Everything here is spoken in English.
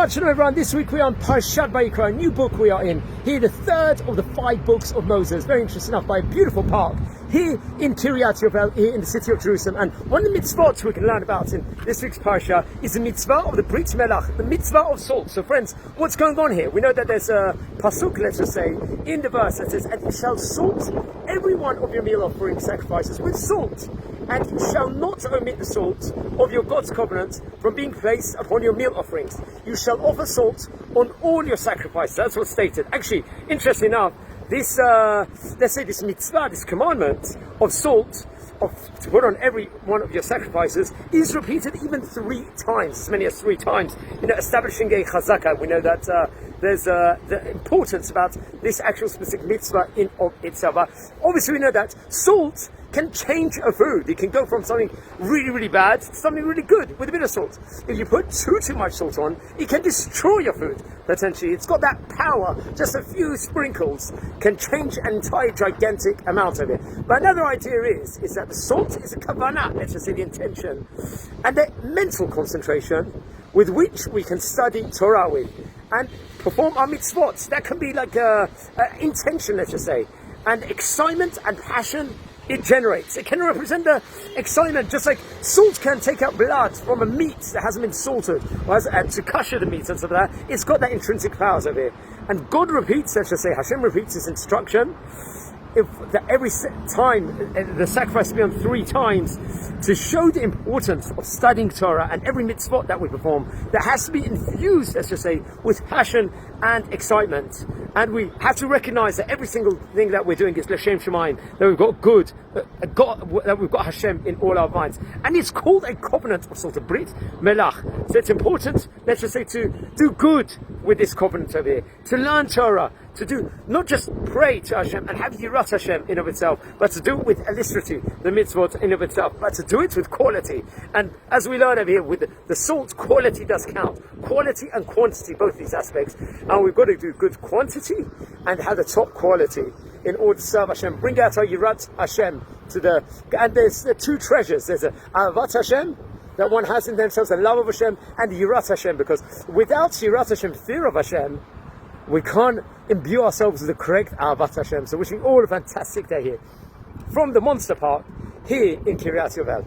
Shalom everyone, this week we are on Parshat Vayikra, a new book we are in. Here, the third of the 5 books of Moses. Very interesting enough, by a beautiful park here in Kiryat Yovel, here in the city of Jerusalem. And one of the mitzvot we can learn about in this week's parshah is the mitzvah of the Brit Melach, the mitzvah of salt. So friends, what's going on here? We know that there's a pasuk, let's just say, in the verse that says, "And you shall salt every one of your meal offering sacrifices with salt. And you shall not omit the salt of your God's covenant from being placed upon your meal offerings. You shall offer salt on all your sacrifices." That's what's stated. Actually, interesting enough, this, let's say this mitzvah, this commandment of salt, to put on every one of your sacrifices, is repeated even 3 times, as many as 3 times. You know, establishing a chazaka. We know that there's the importance about this actual specific mitzvah in of itself. Obviously, we know that salt can change a food. It can go from something really, really bad to something really good with a bit of salt. If you put too much salt on, it can destroy your food, potentially. It's got that power. Just a few sprinkles can change an entire gigantic amount of it. But another idea is that the salt is a kavanah, let's just say the intention, and the mental concentration with which we can study Torah with and perform our mitzvot. That can be like a intention, let's just say, and excitement and passion it generates. It can represent the excitement, just like salt can take out blood from a meat that hasn't been salted, or to kosher the meat and stuff like that. It's got that intrinsic powers of it. And God repeats, let's just say, Hashem repeats His instruction. Every time the sacrifice will be on 3 times to show the importance of studying Torah, and every mitzvot that we perform that has to be infused, let's just say, with passion and excitement. And we have to recognize that every single thing that we're doing is l'shem Shammai, that we've got good, that we've got Hashem in all our minds. And it's called a covenant of sort of Brit Melach. So it's important, let's just say, to do good with this covenant over here, to learn Torah, to do, not just pray to Hashem and have Yirat Hashem in of itself, but to do it with elicity, the mitzvot in of itself, but to do it with quality. And as we learn over here, with the salt, quality does count. Quality and quantity, both these aspects. And we've got to do good quantity and have the top quality in order to serve Hashem. Bring out our Yirat Hashem to and there's the 2 treasures. There's a Ahavat Hashem, that one has in themselves, the love of Hashem, and the Yirat Hashem, because without Yirat Hashem, fear of Hashem, we can't imbue ourselves with the correct Ahavat Hashem. So wishing all a fantastic day here from the Monster Park here in Kiryat Yovel.